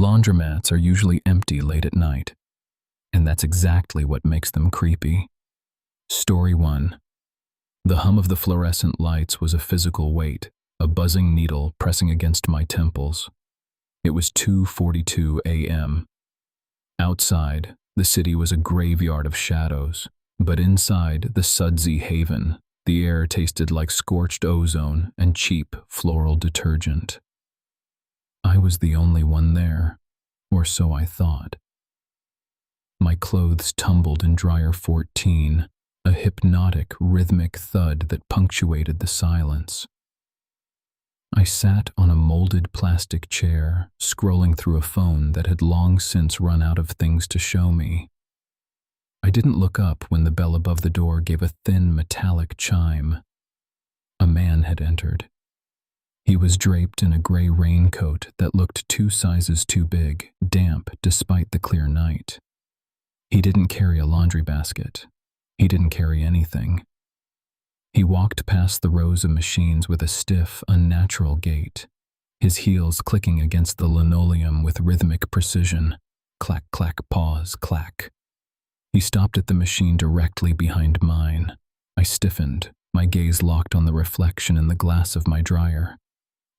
Laundromats are usually empty late at night, and that's exactly what makes them creepy. Story 1. The hum of the fluorescent lights was a physical weight, a buzzing needle pressing against my temples. It was 2:42 a.m. Outside, the city was a graveyard of shadows, but inside the sudsy haven, the air tasted like scorched ozone and cheap floral detergent. I was the only one there, or so I thought. My clothes tumbled in dryer 14, a hypnotic, rhythmic thud that punctuated the silence. I sat on a molded plastic chair, scrolling through a phone that had long since run out of things to show me. I didn't look up when the bell above the door gave a thin metallic chime. A man had entered. He was draped in a gray raincoat that looked 2 sizes too big, damp despite the clear night. He didn't carry a laundry basket. He didn't carry anything. He walked past the rows of machines with a stiff, unnatural gait, his heels clicking against the linoleum with rhythmic precision. Clack, clack, pause, clack. He stopped at the machine directly behind mine. I stiffened, my gaze locked on the reflection in the glass of my dryer.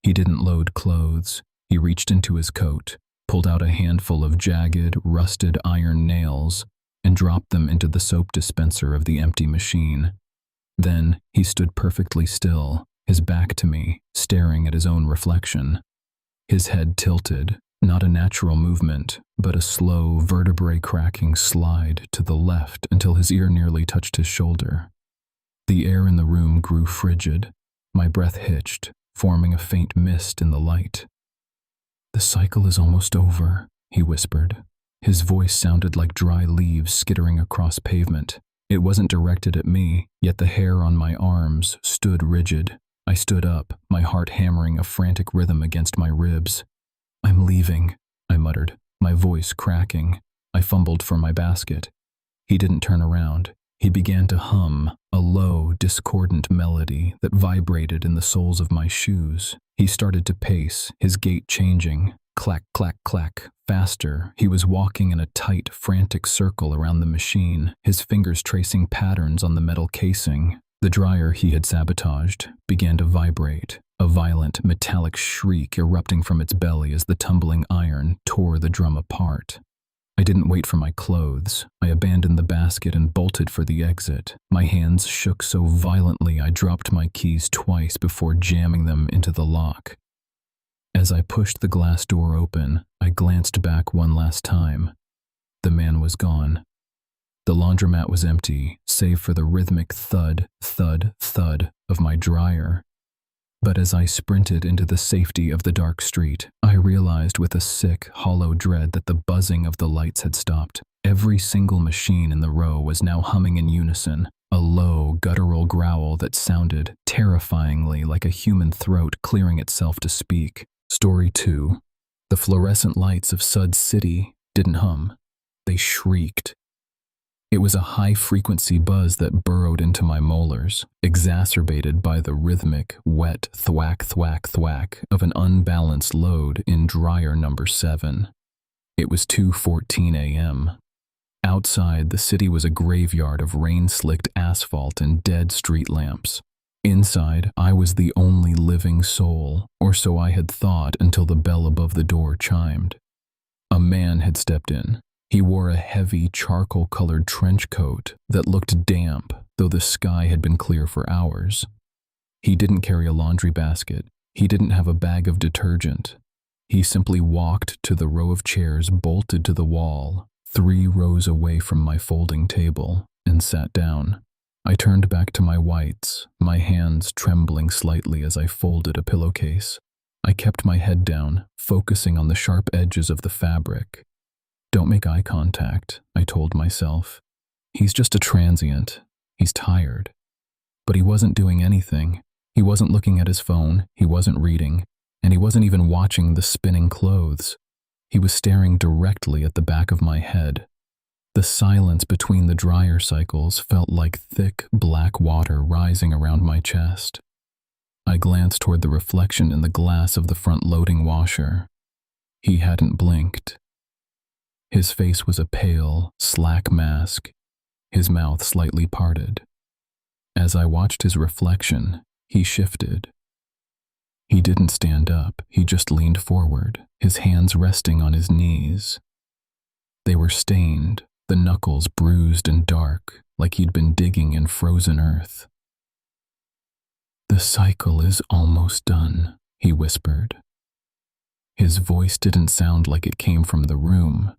He didn't load clothes. He reached into his coat, pulled out a handful of jagged, rusted iron nails, and dropped them into the soap dispenser of the empty machine. Then he stood perfectly still, his back to me, staring at his own reflection. His head tilted, not a natural movement, but a slow, vertebrae-cracking slide to the left until his ear nearly touched his shoulder. The air in the room grew frigid. My breath hitched, forming a faint mist in the light. "The cycle is almost over," he whispered. His voice sounded like dry leaves skittering across pavement. It wasn't directed at me, yet the hair on my arms stood rigid. I stood up, my heart hammering a frantic rhythm against my ribs. "I'm leaving," I muttered, my voice cracking. I fumbled for my basket. He didn't turn around. He began to hum, a low, discordant melody that vibrated in the soles of my shoes. He started to pace, his gait changing. Clack, clack, clack. Faster. He was walking in a tight, frantic circle around the machine, his fingers tracing patterns on the metal casing. The dryer he had sabotaged began to vibrate, a violent, metallic shriek erupting from its belly as the tumbling iron tore the drum apart. I didn't wait for my clothes. I abandoned the basket and bolted for the exit. My hands shook so violently I dropped my keys twice before jamming them into the lock. As I pushed the glass door open, I glanced back one last time. The man was gone. The laundromat was empty, save for the rhythmic thud, thud, thud of my dryer. But as I sprinted into the safety of the dark street, I realized with a sick, hollow dread that the buzzing of the lights had stopped. Every single machine in the row was now humming in unison, a low, guttural growl that sounded terrifyingly like a human throat clearing itself to speak. Story 2. The fluorescent lights of Sud City didn't hum. They shrieked. It was a high-frequency buzz that burrowed into my molars, exacerbated by the rhythmic, wet thwack, thwack, thwack of an unbalanced load in dryer number 7. It was 2:14 a.m. Outside, the city was a graveyard of rain-slicked asphalt and dead street lamps. Inside, I was the only living soul, or so I had thought until the bell above the door chimed. A man had stepped in. He wore a heavy, charcoal-colored trench coat that looked damp, though the sky had been clear for hours. He didn't carry a laundry basket. He didn't have a bag of detergent. He simply walked to the row of chairs bolted to the wall, 3 rows away from my folding table, and sat down. I turned back to my whites, my hands trembling slightly as I folded a pillowcase. I kept my head down, focusing on the sharp edges of the fabric. "Don't make eye contact," I told myself. "He's just a transient. He's tired." But he wasn't doing anything. He wasn't looking at his phone, he wasn't reading, and he wasn't even watching the spinning clothes. He was staring directly at the back of my head. The silence between the dryer cycles felt like thick, black water rising around my chest. I glanced toward the reflection in the glass of the front loading washer. He hadn't blinked. His face was a pale, slack mask, his mouth slightly parted. As I watched his reflection, he shifted. He didn't stand up, he just leaned forward, his hands resting on his knees. They were stained, the knuckles bruised and dark, like he'd been digging in frozen earth. "The cycle is almost done," he whispered. His voice didn't sound like it came from the room.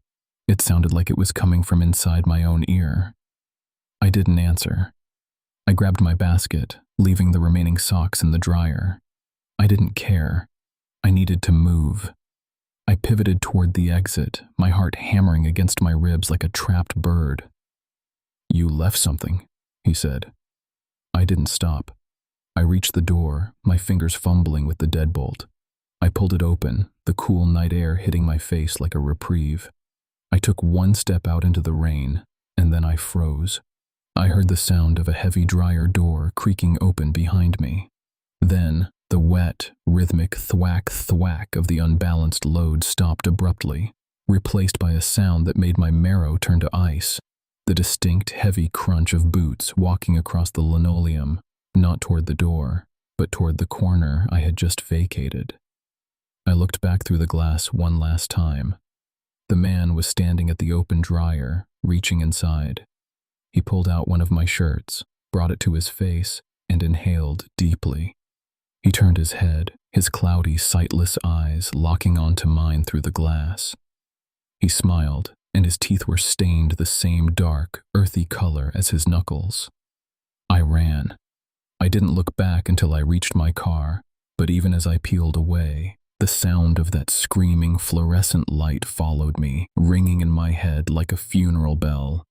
It sounded like it was coming from inside my own ear. I didn't answer. I grabbed my basket, leaving the remaining socks in the dryer. I didn't care. I needed to move. I pivoted toward the exit, my heart hammering against my ribs like a trapped bird. "You left something," he said. I didn't stop. I reached the door, my fingers fumbling with the deadbolt. I pulled it open, the cool night air hitting my face like a reprieve. I took one step out into the rain, and then I froze. I heard the sound of a heavy dryer door creaking open behind me. Then, the wet, rhythmic thwack-thwack of the unbalanced load stopped abruptly, replaced by a sound that made my marrow turn to ice, the distinct, heavy crunch of boots walking across the linoleum, not toward the door, but toward the corner I had just vacated. I looked back through the glass one last time. The man was standing at the open dryer, reaching inside. He pulled out one of my shirts, brought it to his face, and inhaled deeply. He turned his head, his cloudy, sightless eyes locking onto mine through the glass. He smiled, and his teeth were stained the same dark, earthy color as his knuckles. I ran. I didn't look back until I reached my car, but even as I peeled away, the sound of that screaming fluorescent light followed me, ringing in my head like a funeral bell.